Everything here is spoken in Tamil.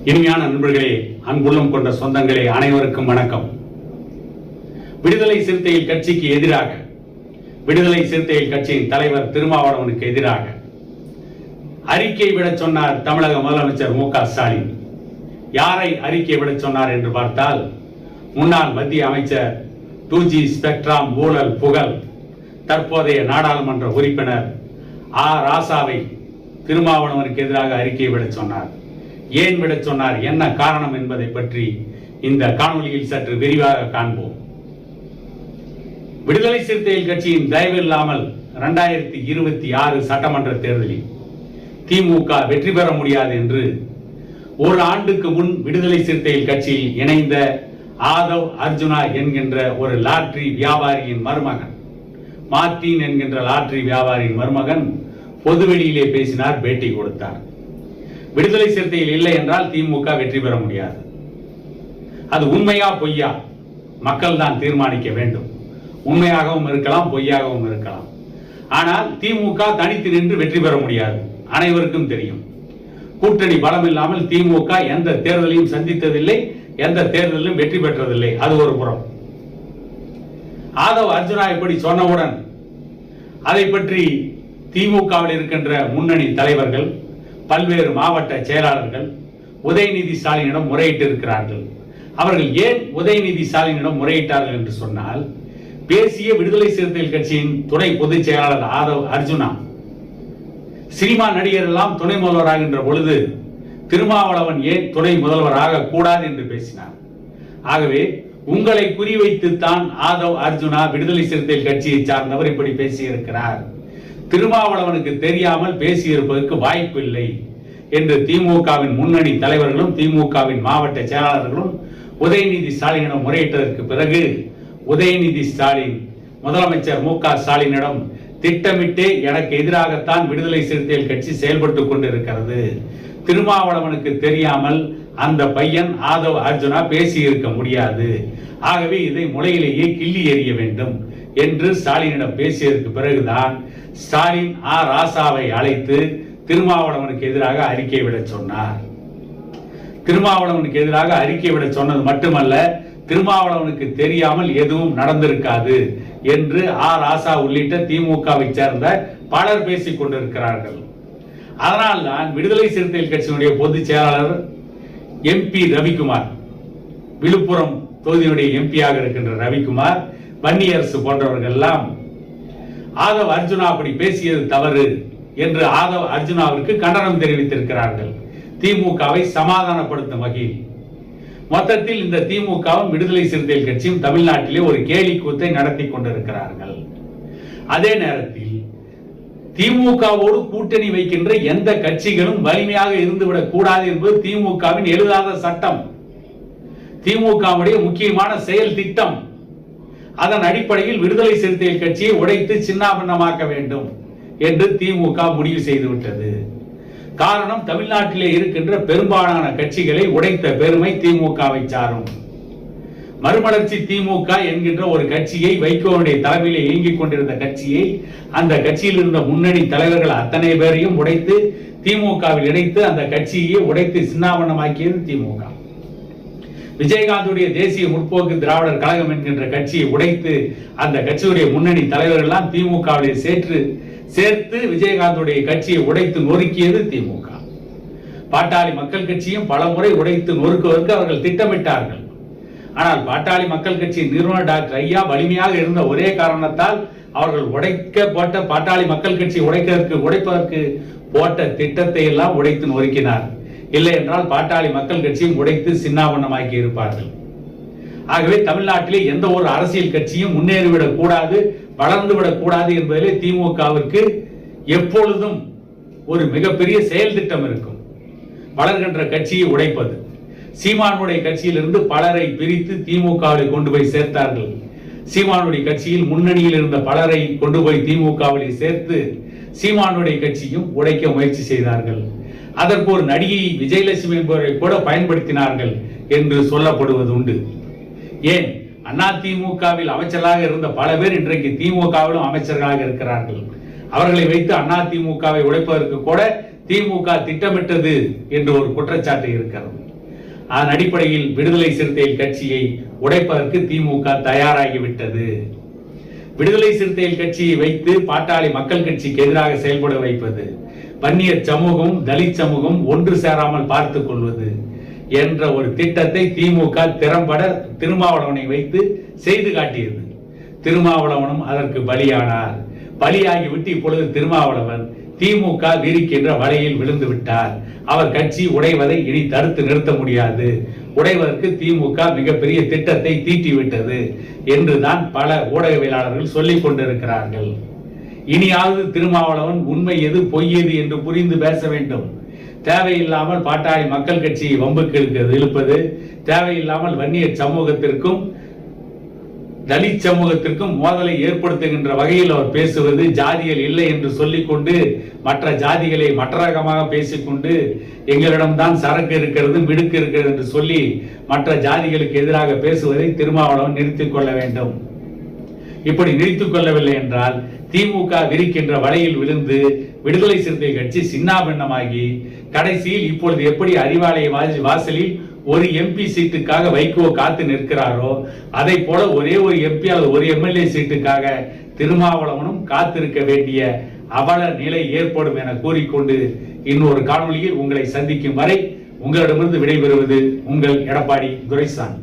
இனிமையான நண்பர்களே, அன்புள்ளம் கொண்ட சொந்தங்களே, அனைவருக்கும் வணக்கம். விடுதலை சிறுத்தைகள் கட்சிக்கு எதிராக, விடுதலை சிறுத்தைகள் கட்சியின் தலைவர் திருமாவளவனுக்கு எதிராக அறிக்கை விட சொன்னார் தமிழக முதலமைச்சர் மு க ஸ்டாலின். யாரை அறிக்கை விட சொன்னார் என்று பார்த்தால், முன்னாள் மத்திய அமைச்சர் 2G ஸ்பெக்ட்ரம் ஊழல் புகழ் தற்போதைய நாடாளுமன்ற உறுப்பினர் ராசாவை திருமாவளவனுக்கு எதிராக அறிக்கை விட சொன்னார். ஏன் விட சொன்னார், என்ன காரணம் என்பதை பற்றி இந்த காணொலியில் சற்று விரிவாக காண்போம். விடுதலை சிறுத்தைகள் கட்சியின் தயவு இல்லாமல் 2026 சட்டமன்ற தேர்தலில் திமுக வெற்றி பெற முடியாது என்று ஒரு ஆண்டுக்கு முன் விடுதலை சிறுத்தைகள் கட்சியில் இணைந்த ஆதவ் அர்ஜுனா என்கின்ற ஒரு லாட்டரி வியாபாரியின் மருமகன், மார்டின் என்கின்ற லாட்டரி வியாபாரியின் மருமகன் பொதுவெளியிலே பேசினார், பேட்டி கொடுத்தார். விடுதலை சிறுத்தைகள் இல்லை என்றால் திமுக வெற்றி பெற முடியாது. அது உண்மையா பொய்யா மக்கள் தான் தீர்மானிக்க வேண்டும். உண்மையாகவும் இருக்கலாம், பொய்யாகவும் இருக்கலாம். ஆனால் திமுக தனித்து நின்று வெற்றி பெற முடியாது, அனைவருக்கும் தெரியும். கூட்டணி பலம் இல்லாமல் திமுக எந்த தேர்தலையும் சந்தித்ததில்லை, எந்த தேர்தலிலும் வெற்றி பெற்றதில்லை. அது ஒரு புறம். ஆதவ் அர்ஜுனா இப்படி சொன்னவுடன் அதை பற்றி திமுகவில் இருக்கின்ற முன்னணி தலைவர்கள், பல்வேறு மாவட்ட செயலாளர்கள் உதயநிதி ஸ்டாலினிடம் முறையிட்டு இருக்கிறார்கள். அவர்கள் ஏன் உதயநிதி ஸ்டாலினிடம் முறையிட்டார்கள் என்று சொன்னால், பேசிய விடுதலை சிறுத்தைகள் கட்சியின் துணை பொதுச் செயலாளர் ஆதவ் அர்ஜுனா சினிமா நடிகர் எல்லாம் துணை முதல்வராகின்ற பொழுது திருமாவளவன் ஏன் துணை முதல்வராக கூடாது என்று பேசினார். ஆகவே உங்களை குறிவைத்துத்தான் ஆதவ் அர்ஜுனா விடுதலை சிறுத்தைகள் கட்சியை சார்ந்தவர் இப்படி பேசியிருக்கிறார். திருமாவளவனுக்கு தெரியாமல் பேசியிருப்பதற்கு வாய்ப்பில்லை என்று திமுகவின் முன்னணி தலைவர்களும் திமுகவின் மாவட்ட செயலாளர்களும் உதயநிதி ஸ்டாலினிடம் முறையிட்டதற்கு பிறகு உதயநிதி ஸ்டாலின் முதலமைச்சர் மு க ஸ்டாலினிடம் திட்டமிட்டே எனக்கு எதிராகத்தான் விடுதலை சிறுத்தைகள் கட்சி செயல்பட்டுக் கொண்டிருக்கிறது, திருமாவளவனுக்கு தெரியாமல் அந்த பையன் ஆதவ் அர்ஜுனா பேசி இருக்க முடியாது, ஆகவே இதை முளையிலேயே கிள்ளி எறிய வேண்டும் என்று ஸ்டாலினிடம் பேசியதற்கு பிறகுதான் ஸ்டாலின் ராசாவை அழைத்து திருமாவளவனுக்கு எதிராக அறிக்கை விட சொன்னார். திருமாவளவனுக்கு எதிராக அறிக்கை விட சொன்னது மட்டுமல்ல, திருமாவளவனுக்கு தெரியாமல் எதுவும் நடந்திருக்காது என்று ராசா உள்ளிட்ட திமுகவை சேர்ந்த பலர் பேசிக் கொண்டிருக்கிறார்கள். அதனால் தான் விடுதலை சிறுத்தைகள் கட்சியினுடைய பொதுச் செயலாளர் MP ரவிக்குமார், விழுப்புரம் தொகுதியுடைய எம்பியாக இருக்கின்ற ரவிக்குமார், வன்னியரசு போன்றவர்கள் எல்லாம் ஆதவ் அர்ஜுனா அப்படி பேசியது தவறு என்று ஆதவ் அர்ஜுனாவிற்கு கண்டனம் தெரிவித்திருக்கிறார்கள், திமுகவை சமாதானப்படுத்தும் வகையில். மொத்தத்தில் இந்த திமுகவும் விடுதலை சிறுத்தைகள் கட்சியும் தமிழ்நாட்டிலே ஒரு கேலி கூத்தை நடத்தி கொண்டிருக்கிறார்கள். அதே நேரத்தில் திமுகவோடு கூட்டணி வைக்கின்ற எந்த கட்சிகளும் வலிமையாக இருந்துவிடக் கூடாது என்பது திமுகவின் எழுதாத சட்டம், திமுகவுடைய முக்கியமான செயல் திட்டம். அதன் அடிப்படையில் விடுதலை சிறுத்தைகள் கட்சியை உடைத்து சின்னாபின்னமாக்க வேண்டும் என்று திமுக முடிவு செய்துவிட்டது. காரணம், தமிழ்நாட்டிலே இருக்கின்ற பெரும்பாலான கட்சிகளை உடைத்த பெருமை திமுகவை சாரும். மறுமலர்ச்சி திமுக என்கின்ற ஒரு கட்சியை, வைகோவுடைய தலைமையிலே இயங்கிக் கொண்டிருந்த கட்சியை, அந்த கட்சியில் இருந்த முன்னணி தலைவர்கள் அத்தனை பேரையும் உடைத்து திமுகவில் இணைத்து அந்த கட்சியை உடைத்து சின்னாபின்னமாக்கியது திமுக. விஜயகாந்துடைய தேசிய முற்போக்கு திராவிடர் கழகம் என்கின்ற கட்சியை உடைத்து அந்த கட்சியுடைய முன்னணி தலைவர்கள் எல்லாம் திமுகவில் சேர்த்து விஜயகாந்துடைய கட்சியை உடைத்து நொறுக்கியது திமுக. பாட்டாளி மக்கள் கட்சியும் பல முறை உடைத்து நொறுக்குவதற்கு அவர்கள் திட்டமிட்டார்கள். ஆனால் பாட்டாளி மக்கள் கட்சியின் நிறுவனர் டாக்டர் ஐயா வலிமையாக இருந்த ஒரே காரணத்தால் அவர்கள் போட்ட பாட்டாளி மக்கள் கட்சியை உடைப்பதற்கு போட்ட திட்டத்தை எல்லாம் உடைத்து நொறுக்கினார். இல்லை என்றால் பாட்டாளி மக்கள் கட்சியும் உடைத்து சின்னாபின்னமாக்கி இருப்பார்கள். ஆகவே தமிழ்நாட்டிலே எந்த ஒரு அரசியல் கட்சியும் முன்னேறிவிடக் கூடாது, வளர்ந்துவிடக் கூடாது என்பதிலே திமுகவிற்கு எப்பொழுதும் ஒரு மிகப்பெரிய செயல் திட்டம் இருக்கும். வளர்கின்ற கட்சியை உடைப்பது. சீமானுடைய கட்சியிலிருந்து பலரை பிரித்து திமுகவில் கொண்டு போய் சேர்த்தார்கள். சீமானுடைய கட்சியில் முன்னணியில் இருந்த பலரை கொண்டு போய் திமுகவில் சேர்த்து சீமானுடைய கட்சியும் உடைக்க முயற்சி செய்தார்கள். அதற்கு ஒரு நடிகை விஜயலட்சுமி என்பவரை கூட பயன்படுத்தினார்கள் என்று சொல்லப்படுவது உண்டு. ஏன், அதிமுகவில் அமைச்சராக இருந்த பல பேர் இன்றைக்கு திமுகவிலும் அமைச்சர்களாக இருக்கிறார்கள். அவர்களை வைத்து அதிமுகவை உடைப்பதற்கு கூட திமுக திட்டமிட்டது என்று ஒரு குற்றச்சாட்டு இருக்கிறது. அதன் அடிப்படையில் விடுதலை சிறுத்தைகள் கட்சியை உடைப்பதற்கு திமுக தயாராகிவிட்டது. விடுதலை சிறுத்தைகள் கட்சியை வைத்து பாட்டாளி மக்கள் கட்சிக்கு எதிராக செயல்பட வைப்பது, வன்னியர் சமூகம் தலித் சமூகம் ஒன்று சேராமல் பார்த்துக் கொள்வது என்ற ஒரு திட்டத்தை திமுக திறம்பட திருமாவளவனை வைத்து செய்து காட்டியது. திருமாவளவனும் அதற்கு பலியானார். பலியாகிவிட்டு இப்பொழுது திருமாவளவன் திமுக விரிக்கின்ற வலையில் விழுந்து விட்டார். அவர் கட்சி உடைவதை இனி தடுத்து நிறுத்த முடியாது. உடைவதற்கு திமுக மிகப்பெரிய திட்டத்தை தீட்டிவிட்டது என்றுதான் பல ஊடகவியலாளர்கள் சொல்லிக் கொண்டிருக்கிறார்கள். இனியாவது திருமாவளவன் உண்மை எது பொய் எது என்று புரிந்து பேச வேண்டும். தேவையில்லாமல் பாட்டாளி மக்கள் கட்சியை வம்புக்கு இழுப்பது, தேவையில்லாமல் வன்னியர் சமூகத்திற்கும் தலித் சமூகத்திற்கும் மோதலை ஏற்படுத்துகின்ற வகையில் அவர் பேசுவது, ஜாதிகள் இல்லை என்று சொல்லிக்கொண்டு மற்ற ஜாதிகளை மற்ற ரகமாக பேசிக்கொண்டு எங்களிடம்தான் சரக்கு இருக்கிறது மிடுக்கு இருக்கிறது என்று சொல்லி மற்ற ஜாதிகளுக்கு எதிராக பேசுவதை திருமாவளவன் நிறுத்திக் கொள்ள வேண்டும். இப்படி நிறுத்திக் கொள்ளவில்லை என்றால் திமுக விரிக்கின்ற வலையில் விழுந்து விடுதலை சிறுத்தை கட்சி சின்னாபின்னமாகி கடைசியில் இப்பொழுது எப்படி அறிவாலய வாசலில் ஒரு எம்பி சீட்டுக்காக வைகோ காத்து நிற்கிறாரோ அதை போல ஒரே ஒரு எம்பி அல்லது ஒரு எம்எல்ஏ சீட்டுக்காக திருமாவளவனும் காத்திருக்க வேண்டிய அவல நிலை ஏற்படும் என கூறிக்கொண்டு இன்னொரு காணொளியில் உங்களை சந்திக்கும் வரை உங்களிடமிருந்து விடைபெறுவது உங்கள் எடப்பாடி துரைசாமி.